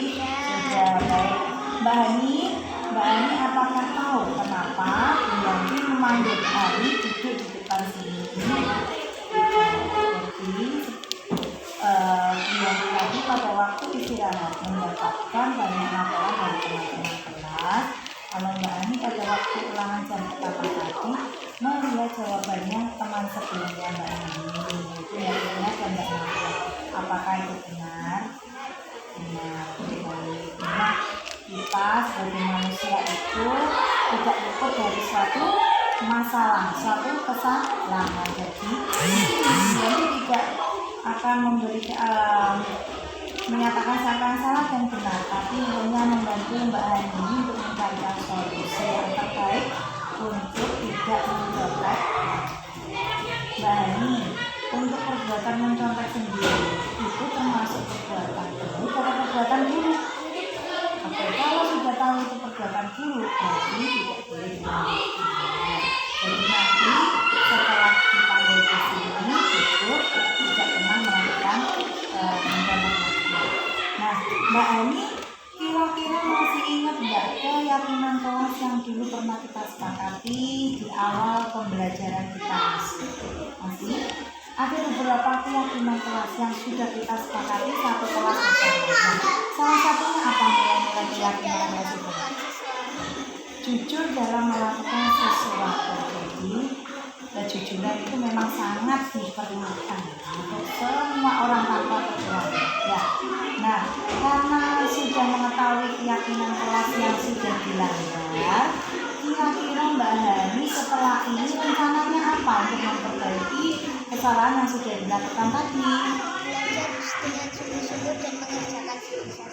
Sudah baik. Mbak Hani apakah tahu kenapa Yanti memanggil Ari duduk di depan sini? Yanti tadi pada waktu istirahat mendapatkan banyak laporan dari teman-teman kelas. Kalau Mbak Hani pada waktu ulangan jam pertama tadi melihat jawabannya teman sebelumnya Mbak Hani. Itu yang ingat dan Mbak Hani. Apakah itu benar? Benar. Nah, kita sebagai manusia itu tidak luput dari suatu masalah, suatu kesalahan. Jadi tidak akan menyatakan siapa yang salah dan benar, tapi hanya membantu Mbak Hani untuk mencarikan solusi yang terbaik untuk tidak mencontek. Mbak Hani, untuk perbuatan mencontek sendiri itu termasuk perbuatan baik atau perbuatan buruk? Oke, kalau sudah tahu itu perbuatan buruk, berarti tidak boleh dilanjutkan. Jadi nanti setelah dipanggil ke sini itu tidak pernah melakukan mencontek lagi. Nah, Mbak Hani kira-kira masih ingat nggak keyakinan kelas yang dulu pernah kita sepakati di awal pembelajaran kita? Masih? Ada beberapa keyakinan kelas yang sudah kita sepakati satu kelas bersama. Nah, salah satunya apa nilai-nilai keyakinan tersebut? Jujur dalam melakukan sesuatu. Jadi, kejujuran itu memang sangat diperlukan untuk semua orang tanpa kecuali. Ya. Nah, karena sudah mengetahui keyakinan kelas yang sudah dilanggar, kira-kira Mbak Hani setelah ini rencananya apa untuk memperbaiki kesalahan yang sudah dilakukan tadi? Belajar dengan sungguh-sungguh dan mengerjakan sebisa.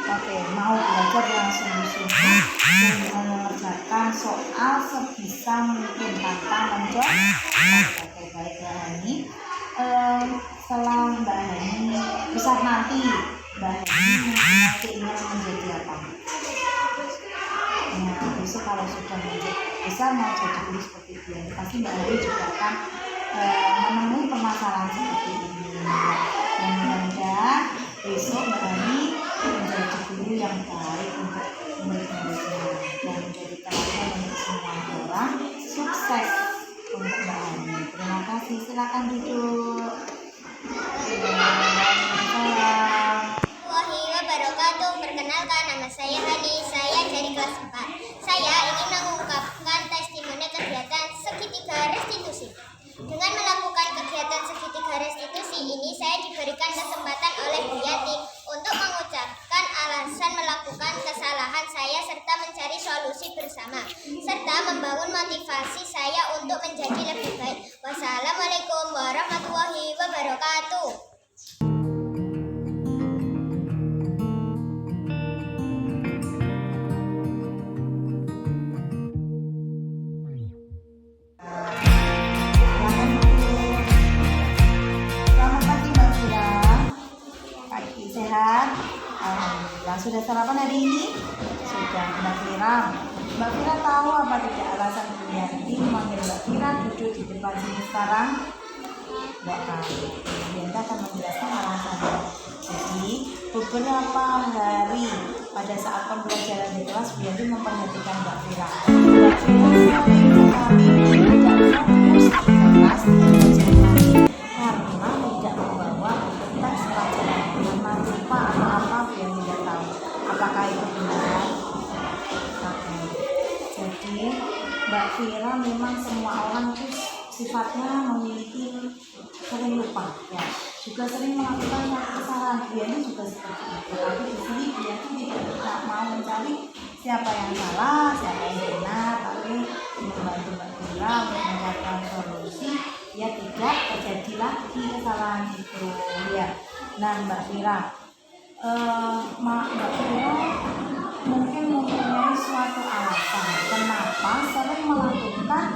Oke, mau belajar dengan sungguh-sungguh dan mengerjakan soal sebisa mungkin tanpa mencontek. Oke, baik Mbak Hani. Setelah Mbak Hani besar nanti, Mbak Hani keinginan menjadi apa? Nah, besok kalau sudah menjadi besar mau jadi guru seperti dia, pasti Mbak Hani juga akan menemui permasalahan seperti ini. Dan mudah-mudahan besok Mbak Hani menjadi guru yang baik untuk murid-muridnya dan menjadi teladan untuk semua orang. Sukses untuk Mbak Hani. Terima kasih. Silakan duduk. Warahmatullahi wabarakatuh. Perkenalkan, nama saya Hani. Saya dari kelas 4. Saya ingin mengungkapkan testimoni kegiatan segitiga restitusi. Dengan melakukan kegiatan segitiga restitusi ini, saya diberikan kesempatan oleh Bu Yanti untuk mengucapkan alasan melakukan kesalahan saya serta mencari solusi bersama, serta membangun motivasi saya untuk menjadi lebih baik. Wassalamualaikum warahmatullahi wabarakatuh. Sehat? Alhamdulillah. Sudah sarapan hari ini? Sudah. Mbak Fira tahu apa tidak alasan Bu Yanti memanggil Mbak Fira duduk di depan sini sekarang? Tidak tahu. Bu Yanti akan menjelaskan alasannya. Jadi beberapa hari pada saat pembelajaran di kelas Bu Yanti memperhatikan Mbak Fira. Mbak Fira sering sekali tidak fokus di kelas karena tidak membawa teks pelajaran, karena lupa atau apa yang tidak tahu. Apakah itu benar? Oke. Jadi Mbak Fira memang semua orang itu sifatnya memiliki sering lupa, ya. Juga sering melakukan kesalahan. Dia ini juga seperti itu. Tapi di sini dia tidak mau mencari siapa yang salah, siapa yang benar, tapi membantu Mbak Fira untuk mencarikan solusi. Ya tidak terjadi lagi kesalahan itu, ya. Nah Mbak Fira, Mbak Fira mungkin mempunyai suatu alasan kenapa sering melakukan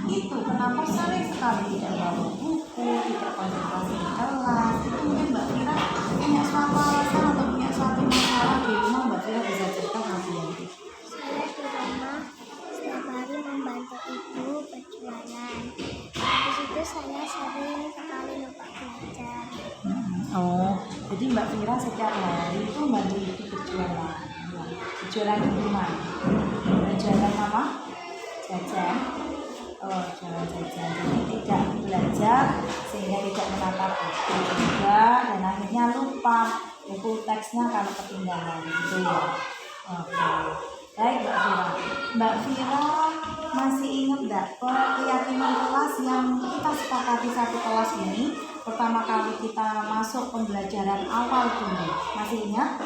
itu, kenapa sering sekali tidak bawa buku, tidak konsentrasi di kelas. Itu mungkin Mbak Fira punya suatu alasan atau punya suatu masalah di rumah. Mbak Fira bisa cerita nanti. Saya di rumah setiap hari membantu ibu berjualan. Habis itu saya sering sekali lupa belajar. Oh, jadi Mbak Fira setiap hari itu membantu ibu berjualan. Jualan di rumah. Jualan apa? Jajan. Oh, jualan jajan. Jadi tidak belajar sehingga tidak menata buku juga dan akhirnya lupa buku teksnya kalau ketinggalan gitu ya. Oke. Baik Mbak Vira. Mbak Vira masih ingat enggak keyakinan kelas yang kita sepakati satu kelas ini pertama kali kita masuk pembelajaran awal dulu? Masih ingat?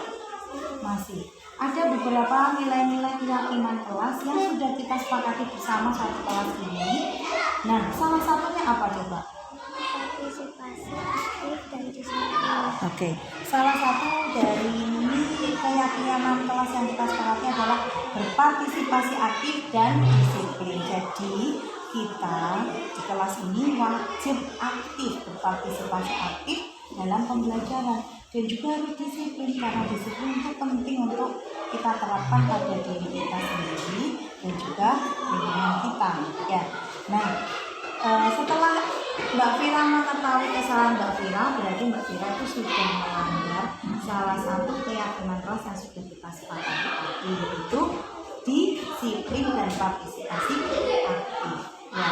Masih. Ada beberapa nilai-nilai keyakinan kelas yang sudah kita sepakati bersama satu kelas ini. Nah, salah satunya apa coba? Partisipasi aktif dan disiplin. Oke, salah satu dari keyakinan kelas yang kita sepakati adalah berpartisipasi aktif dan disiplin. Jadi kita di kelas ini wajib aktif, berpartisipasi aktif dalam pembelajaran dan juga harus disiplin karena disiplin itu penting untuk kita terapkan pada diri kita sendiri dan juga lingkungan kita ya. Nah, setelah Mbak Vira mengetahui kesalahan Mbak Vira, berarti Mbak Vira itu sudah melanggar salah satu keyakinan kelas yang sudah kita sepakati tadi, yaitu disiplin dan partisipasi aktif ya.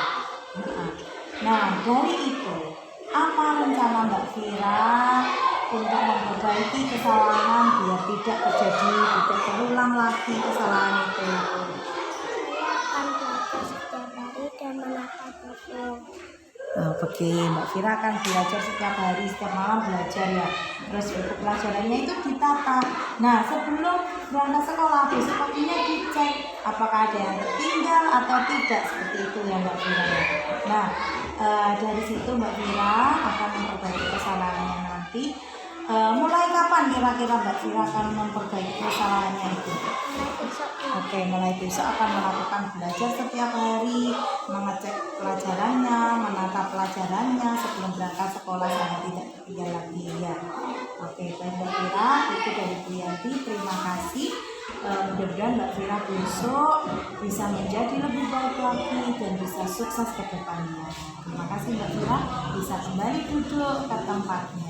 Nah, dari itu apa rencana Mbak Vira untuk memperbaiki kesalahan biar tidak terjadi, tidak terulang lagi kesalahan itu? Saya akan belajar setiap hari dan menata buku. Oke, Mbak Vira akan belajar setiap hari, setiap malam belajar ya. Terus buku pelajarannya itu ditata. Nah, sebelum berangkat sekolah besok paginya dicek apakah ada yang tertinggal atau tidak, seperti itu ya Mbak Vira. Nah, dari situ Mbak Vira akan memperbaiki kesalahannya nanti. Mulai kapan kira-kira Mbak Vira akan memperbaiki kesalahannya itu? Mulai besok. Oke, mulai besok akan melakukan belajar setiap hari, mengecek pelajarannya, menata pelajarannya sebelum berangkat sekolah sehingga tidak ketinggalan lagi ya. Oke, baik Mbak Vira, itu dari Bu Yanti, terima kasih. Mudah-mudahan Mbak Vira besok bisa menjadi lebih baik lagi dan bisa sukses ke depannya. Terima kasih Mbak Vira, bisa kembali duduk ke tempatnya.